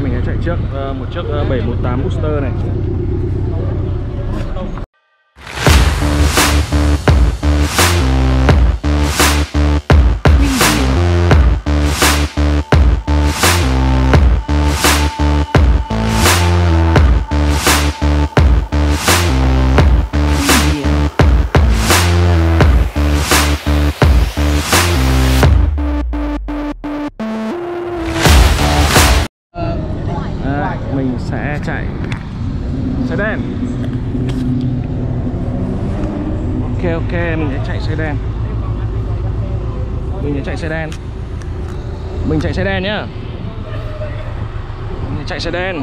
nay mình sẽ chạy trước một chiếc 718 boxster này. Mình sẽ chạy xe đen. Ok, mình sẽ chạy xe đen. Mình sẽ chạy xe đen. Mình chạy xe đen nhá. Mình sẽ chạy xe đen.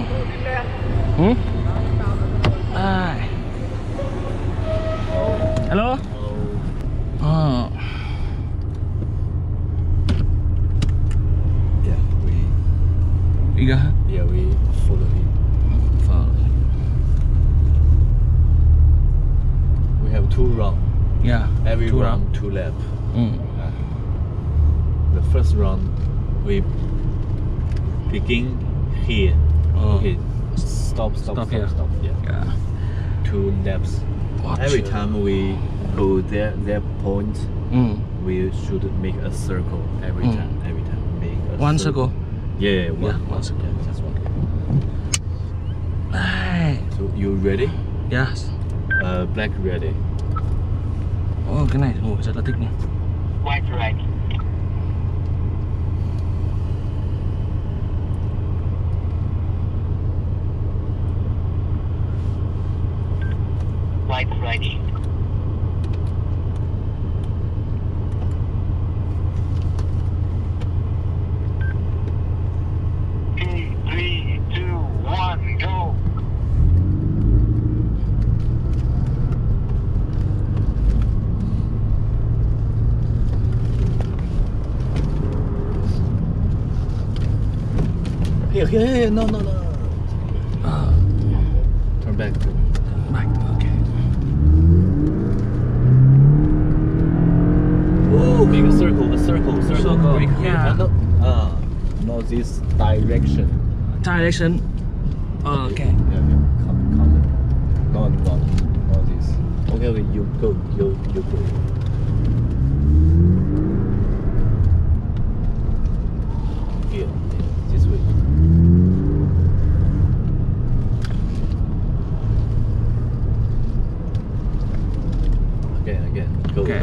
Hello. Yeah, we follow him. We have 2 rounds. Yeah. Every two round 2 laps. The first round we begin here. Okay. Stop here. Yeah. 2 laps. Every time we go their point, we should make a circle every time. Make a one circle. Yeah, one circle. Yeah, just one. So you ready? Yes. Black ready. Cái này ngồi rất là thích nha. White right. White right. Here, no. Turn back. Okay. Whoa, make a circle. Break here. Yeah. No, this direction. Direction. Okay. Yeah. Come. Not this. Okay, you go. Here, this way. Again. Go. Here.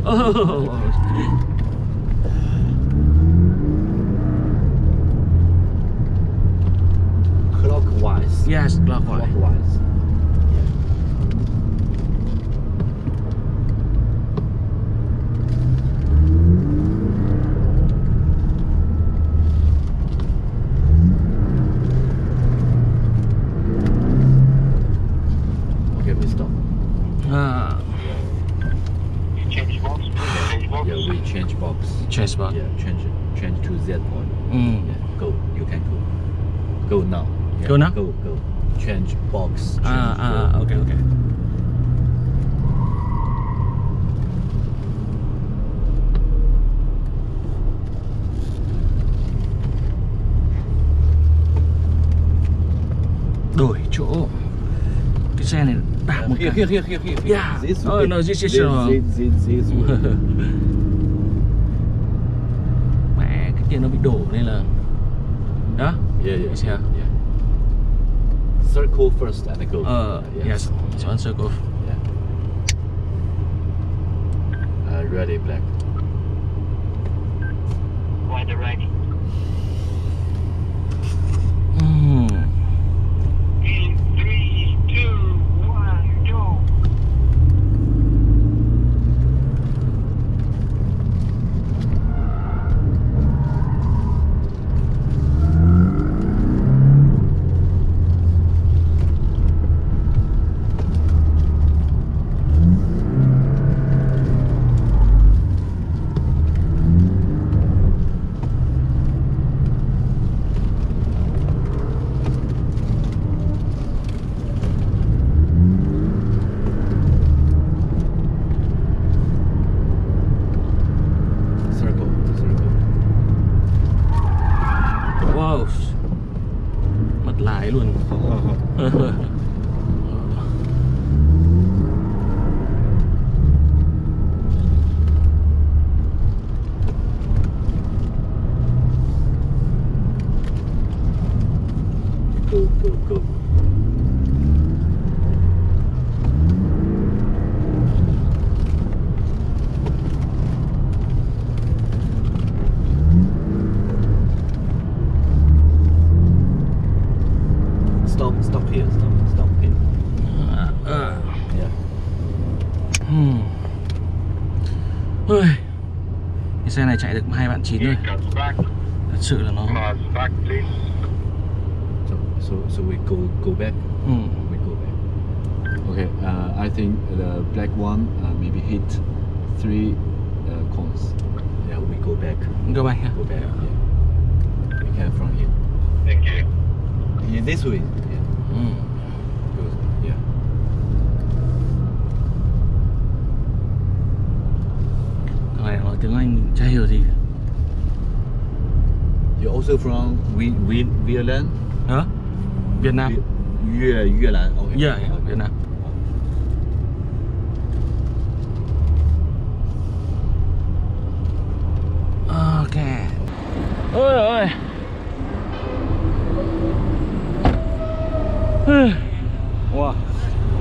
Oh. Clockwise. Yes, clockwise. Okay, we stop. Change box. Yeah, we change box. Change box. Yeah, change to Z point. Yeah, go. You can go. Go now. Yeah, Go now? Go. Change box. Okay. Đổi chỗ. Cái xe này đạp một cái. Here. Yeah. This Oh way. no, this is This way. Mẹ, cái kia nó bị đổ nên là đó. Yeah. Cái xe. Circle first and go. Yes. It's one circle. Yeah. Ready, black. White right. In 3, 2, 1, go. Go. Stop here. Stop here. Yeah. Cái xe này chạy được 2 vạn 9 thôi. Thật sự là nó. Back, please. So we go back. We go back. Okay. I think the black one maybe hit 3 cones. Yeah, we go back. Go back. Go back. Yeah. We can from here. Thank you. Yeah, this way. Yeah. Good. Yeah. Thằng này nói tiếng Anh chả hiểu gì. You also from Vietnam? Hả? Việt Nam. Việt Nam. Okay. Yeah, Việt Nam. Ok. Ôi ơi. Wow,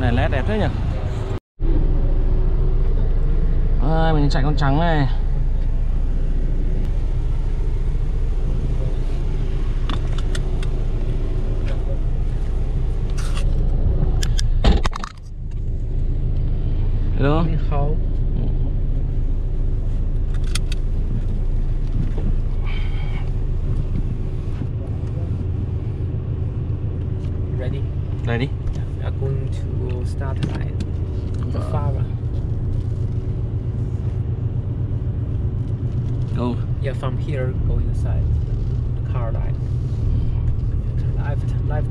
này led đẹp thế nhỉ. Mình chạy con trắng này. Hello. How? Ready? Ready? We are going to start at the far one. Go. Yeah, from here go inside the car line. Left.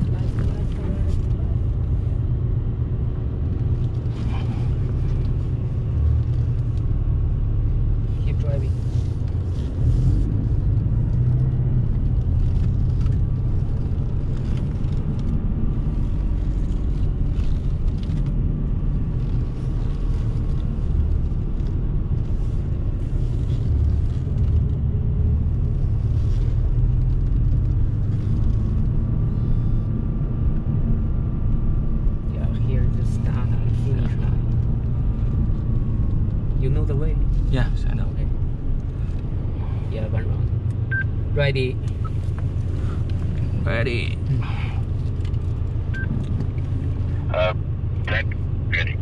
Keep driving. You know the way? Yeah, I know. Okay. Yeah, one round. Ready. Ready. Black, ready.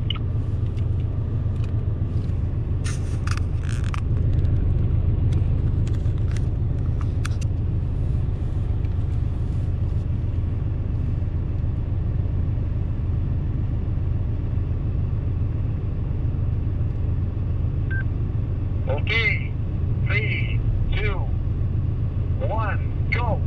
Okay, 3, 2, 1, go!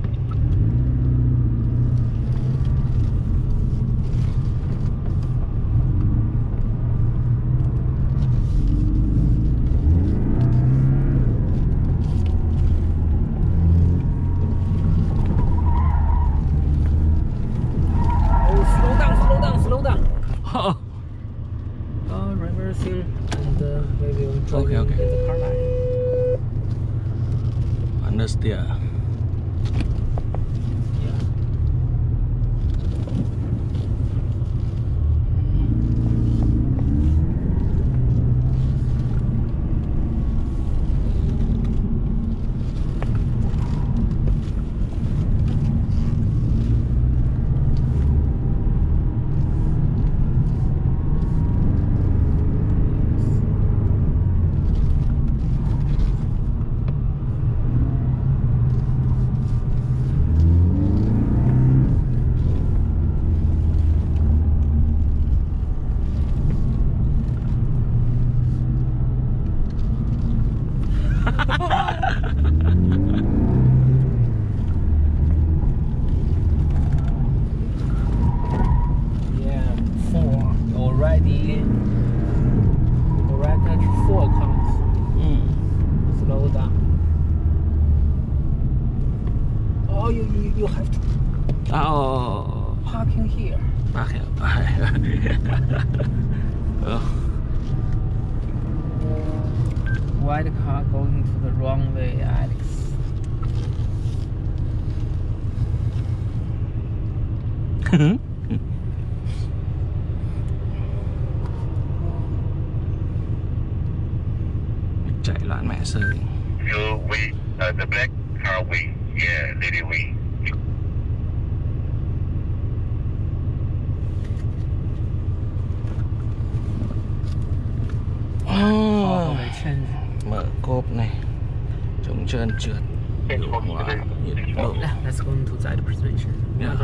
Oh, slow down. Oh. Reversing and we will drive Okay. in the car line. Understeer. Yeah. Park here. Why the car going to the wrong way, Alex? Chạy loạn mẹ sơi. You we the black car we. Yeah, lady we. Mở cốp này, chống trơn trượt, điều hòa, nhiệt độ. Let's go into the presentation. Yeah.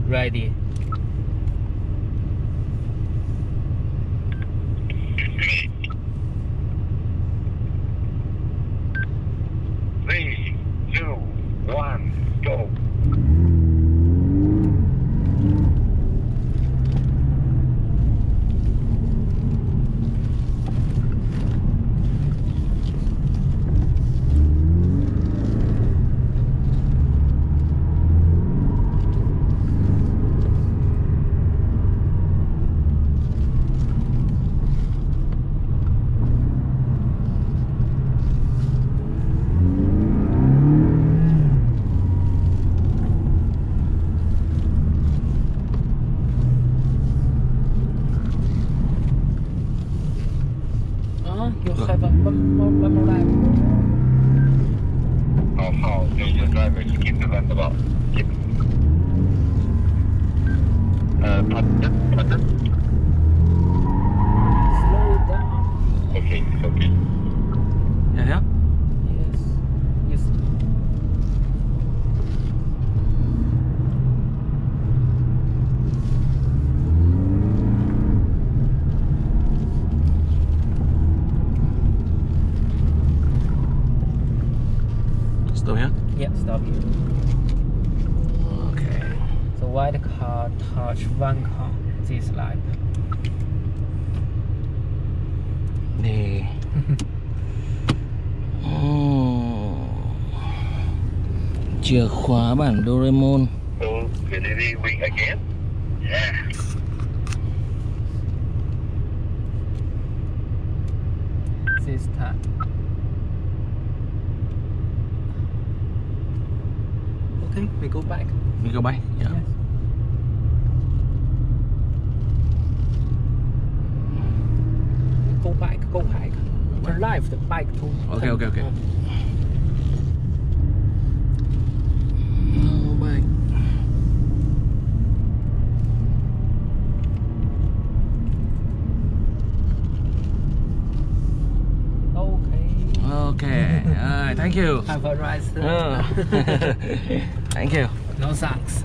Ready. Three, two, one, go. You have one more lap. How? Tell your driver to keep the roundabout. Keep. Pardon? Slow down. Okay, okay. Yeah. Yes. Yes. Stop here. Yeah, stop here. Okay. So why the car touch one car this lap? Đi. Chìa khóa bản Doraemon. So, lady we again? Yeah. This time. Okay, we go back. We go back. Yeah. Yes. Go back. Turn left, back to. Okay. Go back. Okay. Thank you. Have a nice. Thank you. No thanks.